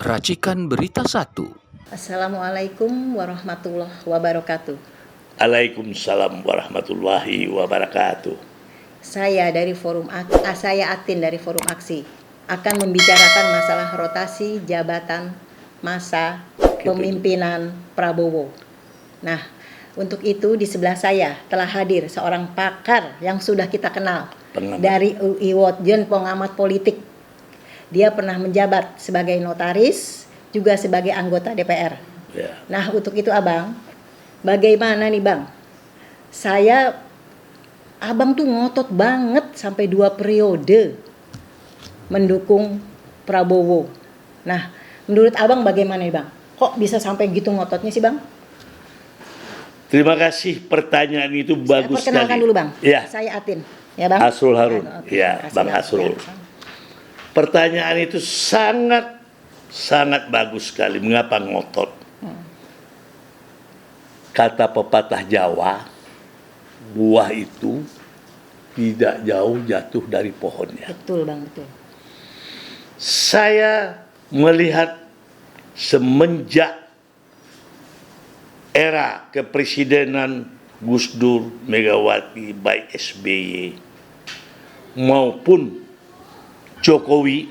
Racikan Berita 1. Assalamualaikum warahmatullahi wabarakatuh. Waalaikumsalam warahmatullahi wabarakatuh. Saya Atin dari Forum Aksi akan membicarakan masalah rotasi jabatan masa pemimpinan Prabowo. Nah, untuk itu di sebelah saya telah hadir seorang pakar yang sudah kita kenal dari UI Wotjen, pengamat politik. Dia pernah menjabat sebagai notaris, juga sebagai anggota DPR. Ya. Nah, untuk itu Abang, bagaimana nih Bang? Abang tuh ngotot banget sampai 2 periode mendukung Prabowo. Nah, menurut Abang bagaimana nih Bang? Kok bisa sampai gitu ngototnya sih Bang? Terima kasih, pertanyaan itu bagus sekali. Perkenalkan dulu Bang. Ya. Saya Atin. Ya Bang. Asrul Harun. Oke, Ya, kasih Bang Asrul. Pertanyaan itu sangat bagus sekali. Mengapa ngotot? Kata pepatah Jawa, buah itu tidak jauh jatuh dari pohonnya. Betul Bang, betul. Saya melihat semenjak era kepresidenan Gus Dur, Megawati, baik SBY maupun Jokowi,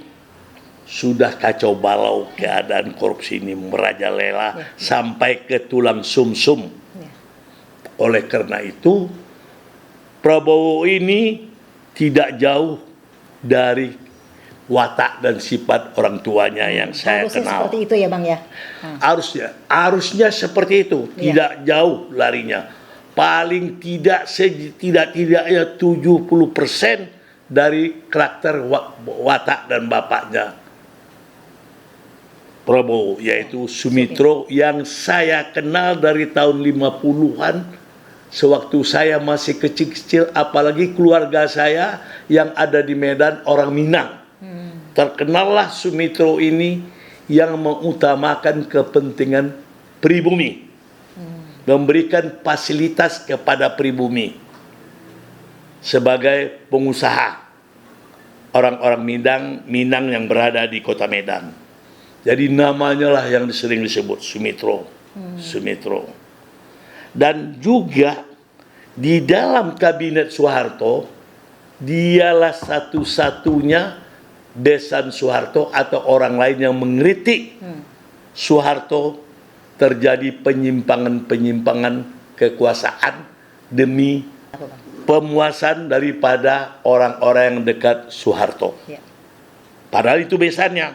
sudah kacau balau keadaan korupsi ini merajalela sampai ke tulang sumsum. Oleh karena itu, Prabowo ini tidak jauh dari watak dan sifat orang tuanya yang saya Harusnya kenal. seperti itu ya Bang ya. Harusnya seperti itu, tidak jauh larinya. Paling tidak setidaknya 70% dari karakter watak dan bapaknya Prabowo, yaitu Sumitro, yang saya kenal dari tahun 50-an sewaktu saya masih kecil-kecil, apalagi keluarga saya yang ada di Medan orang Minang. Terkenallah Sumitro ini yang mengutamakan kepentingan pribumi, memberikan fasilitas kepada pribumi sebagai pengusaha orang-orang Minang yang berada di kota Medan. Jadi namanya lah yang sering disebut Sumitro. Sumitro. Dan juga di dalam kabinet Soeharto, dialah satu-satunya besan Soeharto atau orang lain yang mengkritik Soeharto terjadi penyimpangan kekuasaan demi pemuasan daripada orang-orang yang dekat Soeharto. Padahal itu besannya.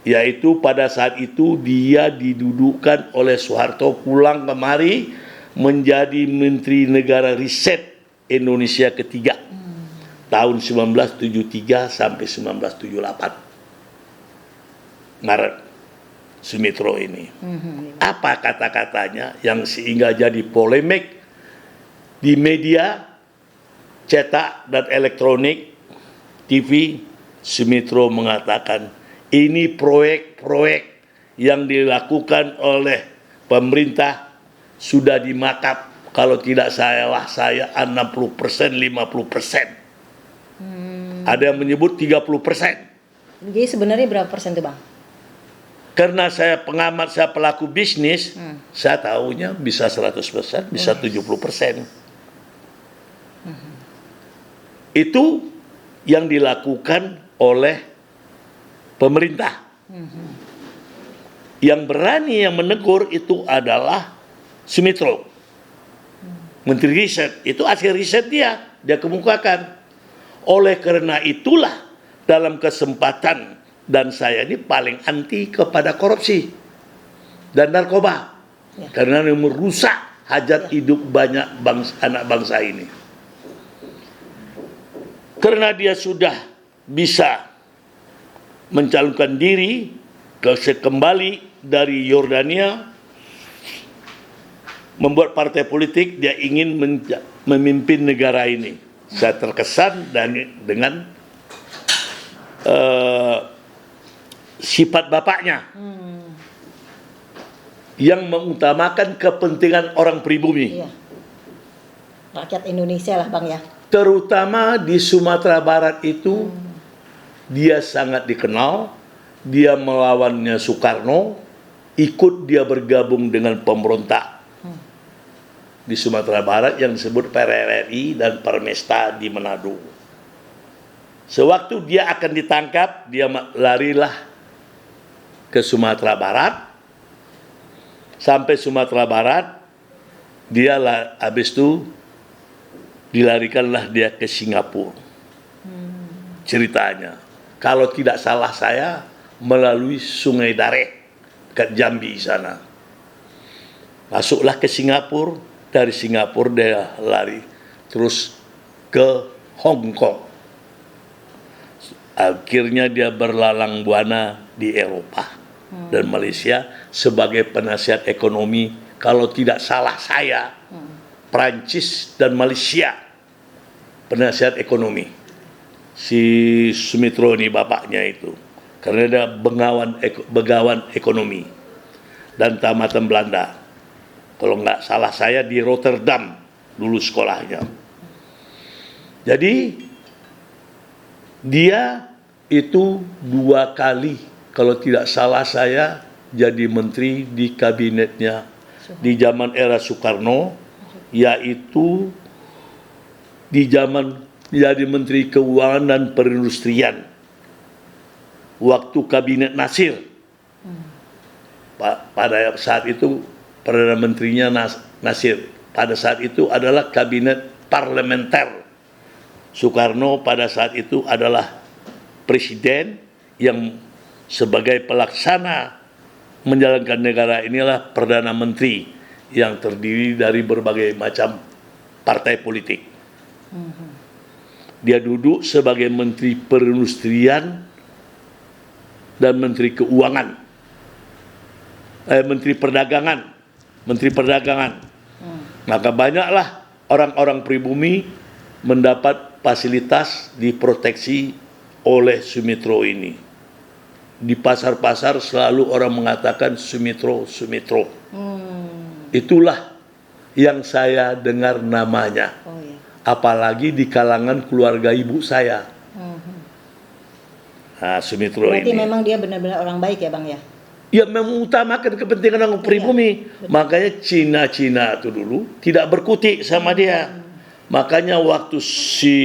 Yaitu pada saat itu dia didudukkan oleh Soeharto pulang kemari menjadi Menteri Negara Riset Indonesia ketiga tahun 1973 sampai 1978. Maret Sumitro ini. Apa kata-katanya yang sehingga jadi polemik di media cetak dan elektronik, TV? Sumitro mengatakan ini proyek-proyek yang dilakukan oleh pemerintah sudah dimakap, kalau tidak salah saya 60%, 50%. Ada yang menyebut 30%. Jadi sebenarnya berapa persen tuh Bang? Karena saya pengamat, saya pelaku bisnis, saya tahunya bisa 100%, bisa 70%. Itu yang dilakukan oleh pemerintah. Yang berani yang menegur itu adalah Sumitro, Menteri Riset. Itu hasil riset dia kemukakan. Oleh karena itulah dalam kesempatan, dan saya ini paling anti kepada korupsi dan narkoba, karena ini merusak hajat hidup banyak anak bangsa ini. Karena dia sudah bisa mencalonkan diri kembali dari Yordania, membuat partai politik, dia ingin memimpin negara ini. Saya terkesan dengan sifat bapaknya yang mengutamakan kepentingan orang pribumi. Rakyat Indonesia lah Bang ya. Terutama di Sumatera Barat itu dia sangat dikenal dia melawannya Soekarno, ikut dia bergabung dengan pemberontak di Sumatera Barat yang disebut PRRI dan Permesta di Manado. Sewaktu dia akan ditangkap, dia larilah ke Sumatera Barat. Sampai Sumatera Barat, dia habis itu dilarikanlah dia ke Singapura. Ceritanya, kalau tidak salah saya, melalui Sungai Dareh ke Jambi sana. Masuklah ke Singapura, dari Singapura dia lari terus ke Hong Kong. Akhirnya dia berlalang buana di Eropa dan Malaysia sebagai penasihat ekonomi, kalau tidak salah saya, Prancis dan Malaysia, penasihat ekonomi. Si Sumitro ini bapaknya itu, karena dia begawan ekonomi dan tamatan Belanda. Kalau nggak salah saya di Rotterdam dulu sekolahnya. Jadi dia itu 2 kali, kalau tidak salah saya, jadi menteri di kabinetnya di zaman era Soekarno, yaitu di zaman jadi menteri keuangan dan perindustrian waktu kabinet Nasir. Pada saat itu Perdana Menterinya Nasir. Pada saat itu adalah kabinet parlementer. Soekarno pada saat itu adalah presiden yang sebagai pelaksana menjalankan negara, inilah Perdana Menteri yang terdiri dari berbagai macam partai politik. Dia duduk sebagai Menteri Perindustrian dan Menteri Keuangan, Menteri Perdagangan. Maka banyaklah orang-orang pribumi mendapat fasilitas diproteksi oleh Sumitro ini. Di pasar-pasar selalu orang mengatakan Sumitro. Itulah yang saya dengar namanya. Apalagi di kalangan keluarga ibu saya. Nah, Sumitro Berarti ini. memang dia benar-benar orang baik ya Bang ya? Ya, mengutamakan kepentingan orang pribumi. Makanya Cina itu dulu tidak berkutik sama dia. Makanya waktu si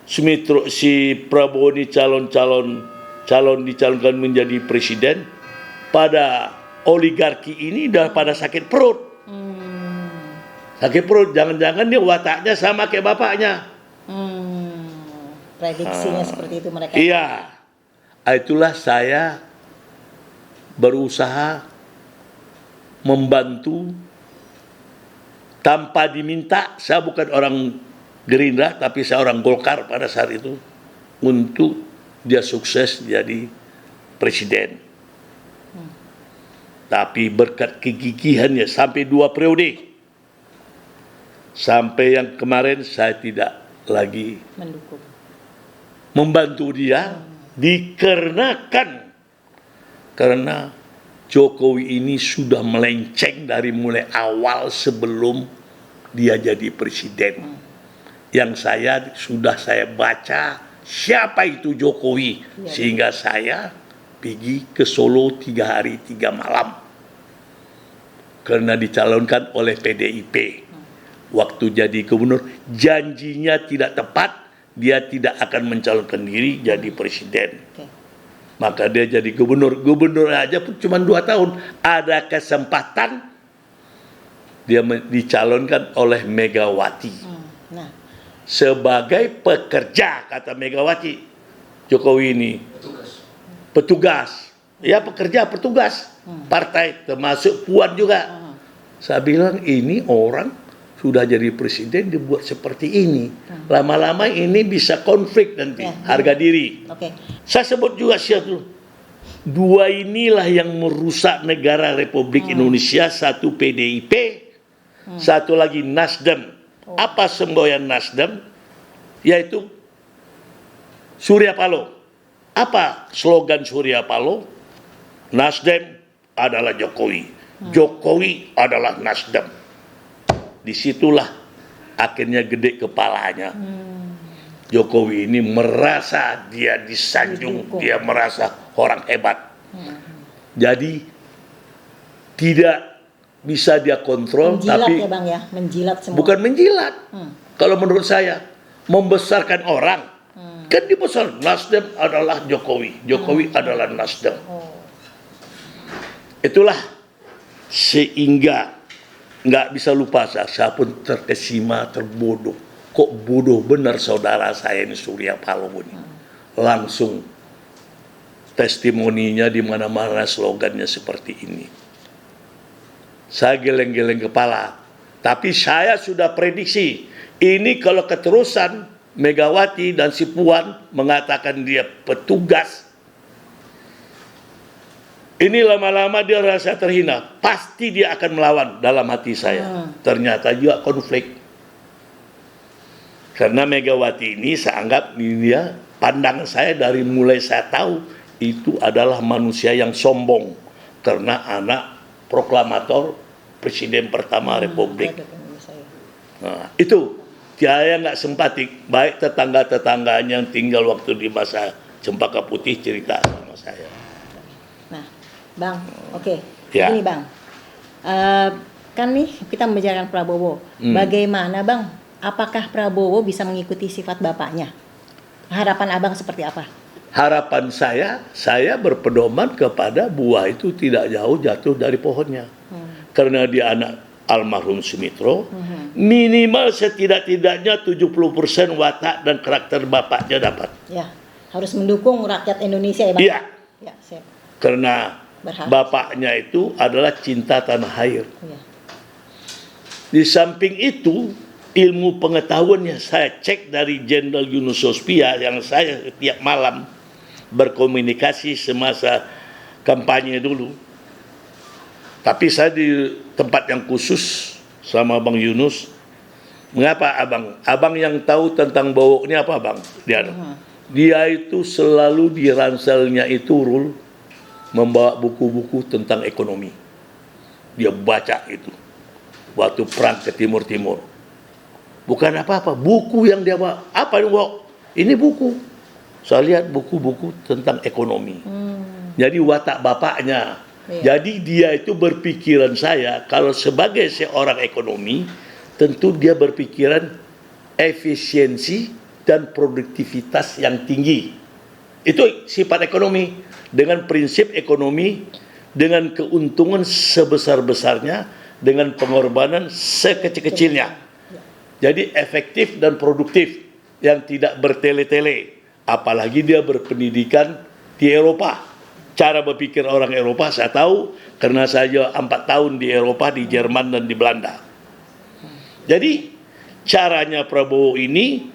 Sumitro, si Prabowo ini calon dicalonkan menjadi presiden, pada oligarki ini udah pada sakit perut. Sakit perut, jangan-jangan dia wataknya sama kayak bapaknya. Prediksinya seperti itu mereka. Iya. Itulah saya berusaha membantu tanpa diminta. Saya bukan orang Gerindra, tapi saya orang Golkar pada saat itu, untuk dia sukses jadi presiden. Tapi berkat kegigihannya sampai 2 periode. Sampai yang kemarin saya tidak lagi Mendukung. membantu dia, dikarenakan karena Jokowi ini sudah melenceng dari mulai awal sebelum dia jadi presiden. Yang saya baca siapa itu Jokowi, sehingga saya pergi ke Solo 3 hari 3 malam karena dicalonkan oleh PDIP. Waktu jadi gubernur, janjinya tidak tepat, dia tidak akan mencalonkan diri jadi presiden. Maka dia jadi gubernur aja pun cuma 2 tahun. Ada kesempatan dia dicalonkan oleh Megawati. Sebagai pekerja, kata Megawati, Jokowi ini petugas. Ya, petugas partai, termasuk Puan juga. Saya bilang ini orang sudah jadi presiden dibuat seperti ini. Lama-lama ini bisa konflik nanti, harga diri. Saya sebut juga siapa. 2 inilah yang merusak negara Republik Indonesia. Satu PDIP, satu lagi Nasdem. Apa semboyan Nasdem? Yaitu Surya Paloh. Apa slogan Surya Paloh? Nasdem adalah Jokowi, Jokowi adalah Nasdem. Disitulah akhirnya gede kepalanya. Jokowi ini merasa dia disanjung, Didukung. dia merasa orang hebat. Jadi tidak bisa dia kontrol, Menjilat tapi ya Bang ya, menjilat semua. bukan menjilat. Hmm. Kalau menurut saya, membesarkan orang. Kan dibesar, Nasdem adalah Jokowi, Jokowi adalah Nasdem. Oh. Itulah sehingga nggak bisa lupa saya pun terkesima, terbodoh. Kok bodoh benar saudara saya ini Surya Paloh ini. Langsung testimoninya di mana-mana slogannya seperti ini. Saya geleng-geleng kepala. Tapi saya sudah prediksi, ini kalau keterusan Megawati dan si Puan mengatakan dia petugas, ini lama-lama dia rasa terhina. Pasti dia akan melawan dalam hati saya. Ternyata juga konflik. Karena Megawati ini saya anggap dia, pandangan saya dari mulai saya tahu, itu adalah manusia yang sombong. Karena anak proklamator Presiden pertama Republik. Nah, itu saya nggak simpatik. Baik tetangga-tetangganya yang tinggal waktu di masa Cempaka Putih cerita sama saya. Nah, Bang, oke. Ya. Ini Bang, kan nih kita membicarakan Prabowo. Bagaimana Bang? Apakah Prabowo bisa mengikuti sifat bapaknya? Harapan Abang seperti apa? Harapan saya berpedoman kepada buah itu tidak jauh jatuh dari pohonnya. Karena dia anak almarhum Sumitro, minimal setidak-tidaknya 70% watak dan karakter bapaknya dapat. Ya, harus mendukung rakyat Indonesia ya Bang? Iya. Ya, siap. Karena Berharap. bapaknya itu adalah cinta tanah air. Ya. Di samping itu, ilmu pengetahuannya saya cek dari Jenderal Yunus Sospia yang saya setiap malam berkomunikasi semasa kampanye dulu. Tapi saya di tempat yang khusus sama Bang Yunus. Mengapa Abang? Abang yang tahu tentang Bowo ini apa Bang? Dia itu selalu di ranselnya itu Rul membawa buku-buku tentang ekonomi. Dia baca itu waktu perang ke Timur-Timur. Bukan apa-apa, buku yang dia bawa. Apa ini Wok? Ini buku. Saya lihat buku-buku tentang ekonomi. Jadi watak bapaknya. Iya. Jadi dia itu berpikiran saya, kalau sebagai seorang ekonomi, tentu dia berpikiran efisiensi dan produktivitas yang tinggi. Itu sifat ekonomi. Dengan prinsip ekonomi, dengan keuntungan sebesar-besarnya, dengan pengorbanan sekecil-kecilnya. Jadi efektif dan produktif, yang tidak bertele-tele. Apalagi dia berpendidikan di Eropa. Cara berpikir orang Eropa saya tahu, karena saya 4 tahun di Eropa, di Jerman dan di Belanda. Jadi caranya Prabowo ini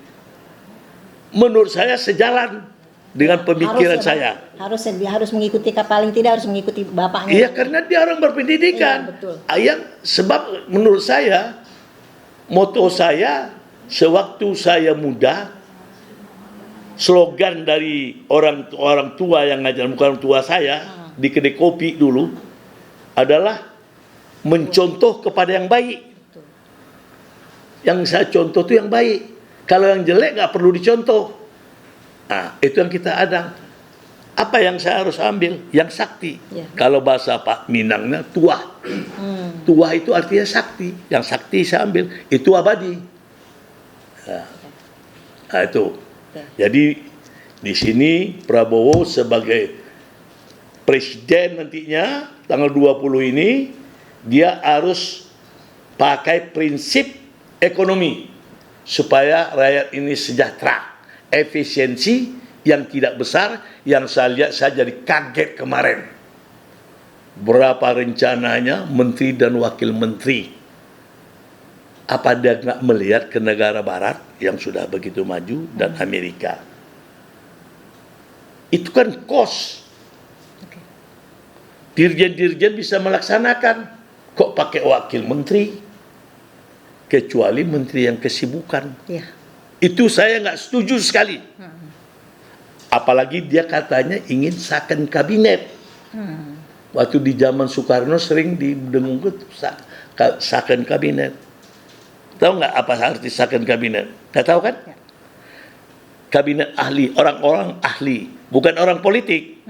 menurut saya sejalan dengan pemikiran Harus ya, saya. Harus mengikuti, paling tidak harus mengikuti bapaknya. Iya, karena dia orang berpendidikan. Iya, betul. Sebab menurut saya, moto saya sewaktu saya muda, slogan dari orang tua yang ngajar, bukan orang tua saya, di kedai kopi dulu, adalah mencontoh kepada yang baik. Yang saya contoh itu yang baik. Kalau yang jelek nggak perlu dicontoh. Nah, itu yang kita ada. Apa yang saya harus ambil? Yang sakti. Ya. Kalau bahasa Pak Minangnya tua. Tua itu artinya sakti. Yang sakti saya ambil. Itu abadi. Nah, itu. Jadi di sini Prabowo sebagai presiden nantinya tanggal 20 ini dia harus pakai prinsip ekonomi supaya rakyat ini sejahtera, efisiensi yang tidak besar. Yang saya lihat, saya jadi kaget kemarin berapa rencananya menteri dan wakil menteri. Apa dia nggak melihat ke negara barat yang sudah begitu maju dan Amerika? Itu kan kos. Dirjen-dirjen bisa melaksanakan. Kok pakai wakil menteri? Kecuali menteri yang kesibukan. Ya. Itu saya nggak setuju sekali. Apalagi dia katanya ingin second kabinet. Waktu di zaman Soekarno sering didengung second kabinet. Tahu nggak apa arti second kabinet? Nggak tahu kan? Ya. kabinet ahli, orang-orang ahli, bukan orang politik.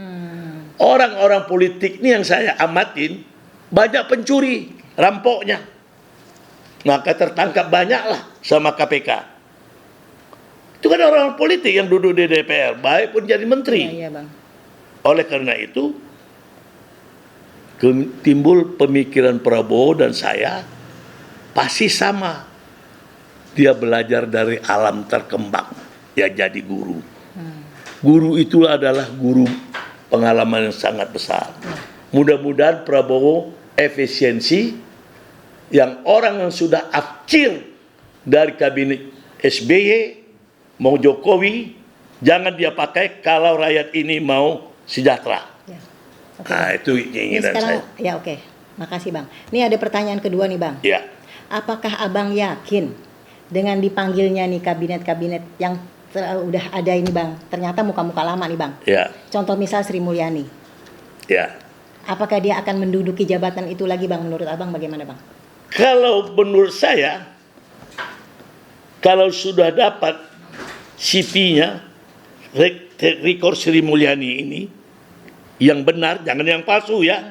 Orang-orang politik ini yang saya amatin banyak pencuri, rampoknya. Maka tertangkap banyaklah sama KPK. Itu kan orang politik yang duduk di DPR, baik pun jadi menteri. Iya, Bang. Oleh karena itu, timbul pemikiran Prabowo dan saya pasti sama. Dia belajar dari alam terkembang, ya jadi guru. Guru itu adalah guru pengalaman yang sangat besar. Mudah-mudahan Prabowo efisiensi, yang orang yang sudah afcir dari kabinet SBY mau Jokowi, jangan dia pakai kalau rakyat ini mau sejahtera. Ya. Oke. Nah, itu Ini keinginan sekarang, saya. ya oke. Makasih, Bang. Ini ada pertanyaan kedua nih, Bang. Ya, Apakah Abang yakin dengan dipanggilnya nih kabinet-kabinet yang udah ada ini, Bang? Ternyata muka-muka lama nih, Bang. ya, Contoh misal Sri Mulyani. ya. Apakah dia akan menduduki jabatan itu lagi, Bang? Menurut Abang bagaimana, Bang? Kalau menurut saya, kalau sudah dapat CP-nya, rekor Sri Mulyani ini, yang benar, jangan yang palsu ya.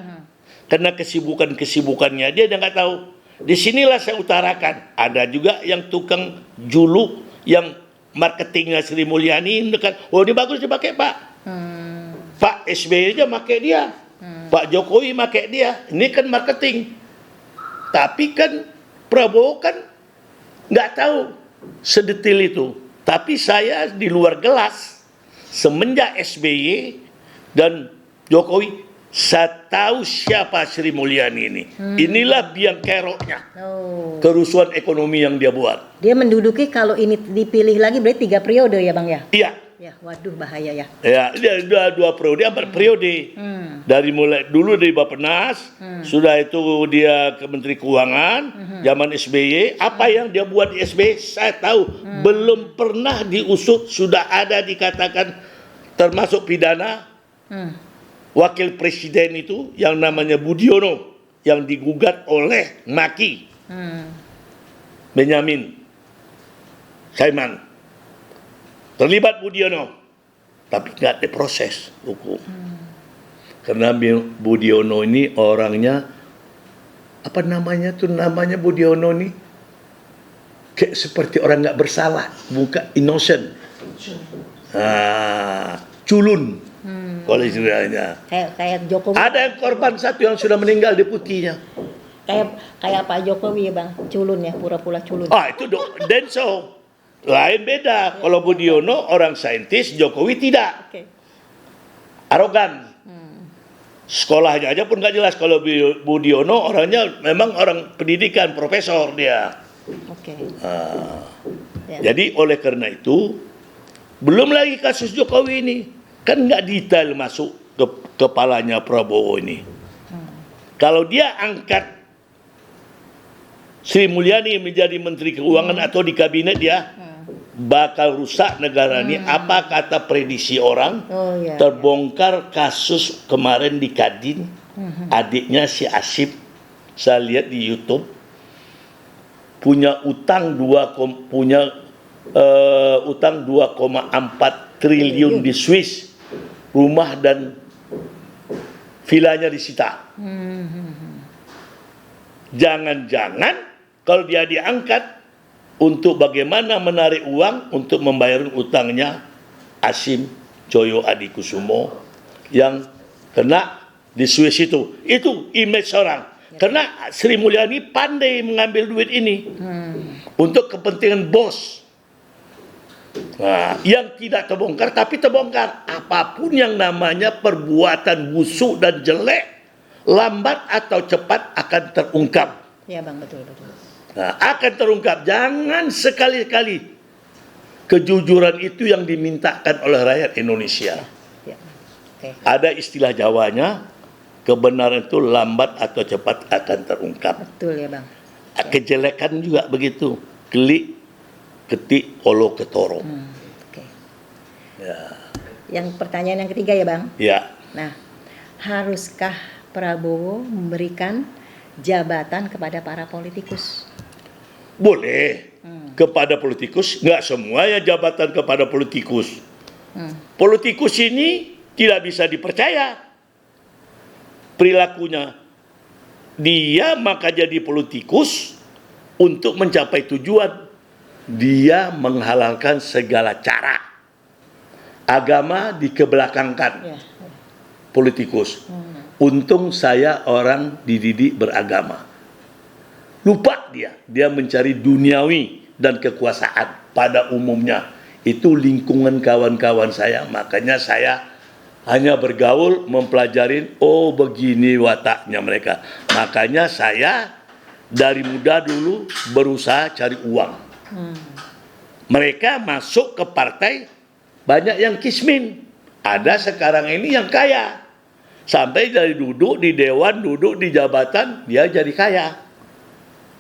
Karena kesibukannya dia nggak tahu. Disinilah saya utarakan. Ada juga yang tukang juluk, yang marketingnya Sri Mulyani, kan, oh ini bagus dipakai Pak. Pak SBY aja pakai dia. Pak Jokowi pakai dia. Ini kan marketing. Tapi kan Prabowo kan nggak tahu sedetil itu. Tapi saya di luar gelas, semenjak SBY dan Jokowi, saya tahu siapa Sri Mulyani ini. Inilah biang keroknya. Oh. Kerusuhan ekonomi yang dia buat. Dia menduduki kalau ini dipilih lagi berarti 3 periode ya, Bang ya? Iya. Ya, waduh bahaya ya. Ya, dia dua periode, 4 periode. Dari mulai dulu dari Bappenas, sudah itu dia ke Menteri Keuangan, zaman SBY, apa yang dia buat di SBY saya tahu, belum pernah diusut, sudah ada dikatakan termasuk pidana. Wakil Presiden itu yang namanya Budiono yang digugat oleh Maki Benyamin Saiman. Terlibat Budiono, tapi nggak diproses hukum. Karena Budiono ini orangnya, apa namanya tuh, namanya Budiono ini kayak seperti orang nggak bersalah, bukan innocent. Culun, kalau istilahnya. Kayak Jokowi. Ada yang korban satu yang sudah meninggal deputinya. Kayak Pak Jokowi ya, Bang. Culun ya, pura-pura culun. Itu Denso. Lain beda. Kalau Budiono orang saintis, Jokowi tidak. Oke. Arogan. Sekolahnya aja pun nggak jelas. Kalau Budiono orangnya memang orang pendidikan, profesor dia. Oke. Ya. Jadi oleh karena itu, belum lagi kasus Jokowi ini. Kan nggak detail masuk ke kepalanya Prabowo ini. Kalau dia angkat Sri Mulyani menjadi Menteri Keuangan atau di kabinet dia, bakal rusak negara ini. Apa kata prediksi orang? Oh, ya, Terbongkar kasus kemarin di Kadin, adiknya si Asif, saya lihat di YouTube, punya utang 2,4 triliun di Swiss, rumah dan vilanya disita. Jangan-jangan kalau dia diangkat untuk bagaimana menarik uang untuk membayar utangnya Asim Joyo Adikusumo yang kena di Swiss itu image orang. Karena Sri Mulyani pandai mengambil duit ini untuk kepentingan bos. Nah, yang tidak terbongkar, tapi terbongkar. Apapun yang namanya perbuatan busuk dan jelek, lambat atau cepat akan terungkap. Ya, Bang, betul. Nah, akan terungkap. Jangan sekali-kali kejujuran itu yang dimintakan oleh rakyat Indonesia. Ya. Oke. Ada istilah Jawanya, kebenaran itu lambat atau cepat akan terungkap. Betul ya, Bang. Kejelekan juga begitu. Klik, ketik, olo ketoro. Oke. Ya. Yang pertanyaan yang ketiga ya, Bang. Ya. Nah, haruskah Prabowo memberikan jabatan kepada para politikus? Boleh kepada politikus, nggak semua ya jabatan kepada politikus. Politikus ini tidak bisa dipercaya perilakunya. Dia maka jadi politikus untuk mencapai tujuan. Dia menghalalkan segala cara. Agama dikebelakangkan. Ya. Politikus. Untung saya orang dididik beragama. Lupa dia mencari duniawi dan kekuasaan pada umumnya. Itu lingkungan kawan-kawan saya, makanya saya hanya bergaul, mempelajarin, oh begini wataknya mereka. Makanya saya dari muda dulu berusaha cari uang. Mereka masuk ke partai, banyak yang kismin. Ada sekarang ini yang kaya. Sampai dari duduk di dewan, duduk di jabatan, dia jadi kaya.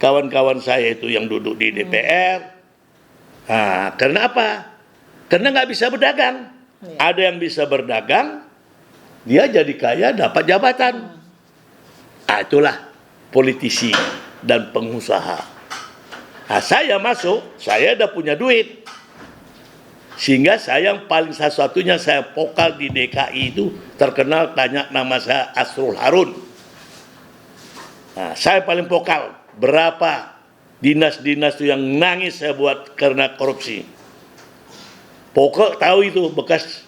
Kawan-kawan saya itu yang duduk di DPR. Nah, karena apa? Karena nggak bisa berdagang. Ada yang bisa berdagang, dia jadi kaya, dapat jabatan. Itulah politisi dan pengusaha. Saya masuk, saya udah punya duit. Sehingga saya yang paling satu-satunya saya vokal di DKI itu terkenal, tanya nama saya Asrul Harun. Saya paling vokal. Berapa dinas-dinas itu yang nangis saya buat karena korupsi. Pokok tahu itu bekas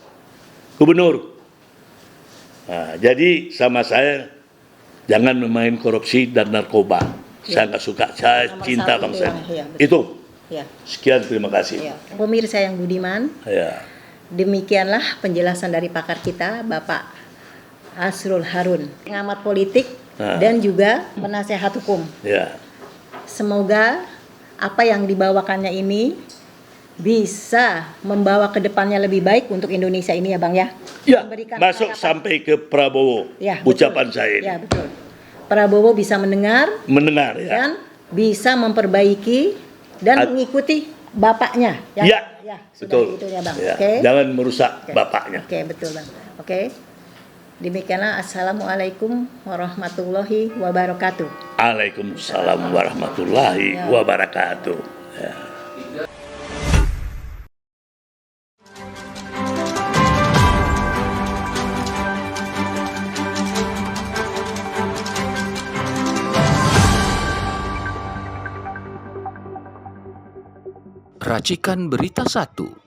gubernur. Jadi sama saya jangan memain korupsi dan narkoba. Saya nggak suka. Saya Nomor cinta satu bangsa. ya, Itu. Ya. Sekian, terima kasih. Ya. Pemirsa yang budiman, Ya. demikianlah penjelasan dari pakar kita, Bapak Asrul Harun, pengamat politik dan juga penasehat hukum. Ya. Semoga apa yang dibawakannya ini bisa membawa ke depannya lebih baik untuk Indonesia ini ya Bang ya. Ya, Memberikan masuk harapan. sampai ke Prabowo. Ya, Ucapan betul. saya ini. Ya, betul. Prabowo bisa mendengar Mendengar ya. dan bisa memperbaiki dan mengikuti bapaknya. Ya, sudah betul. gitu ya Bang. Ya, Oke. jangan merusak Oke. bapaknya. Oke, betul Bang. Oke. Demikianlah, assalamualaikum warahmatullahi wabarakatuh. Waalaikumsalam warahmatullahi wabarakatuh. Ya. Racikan Berita 1.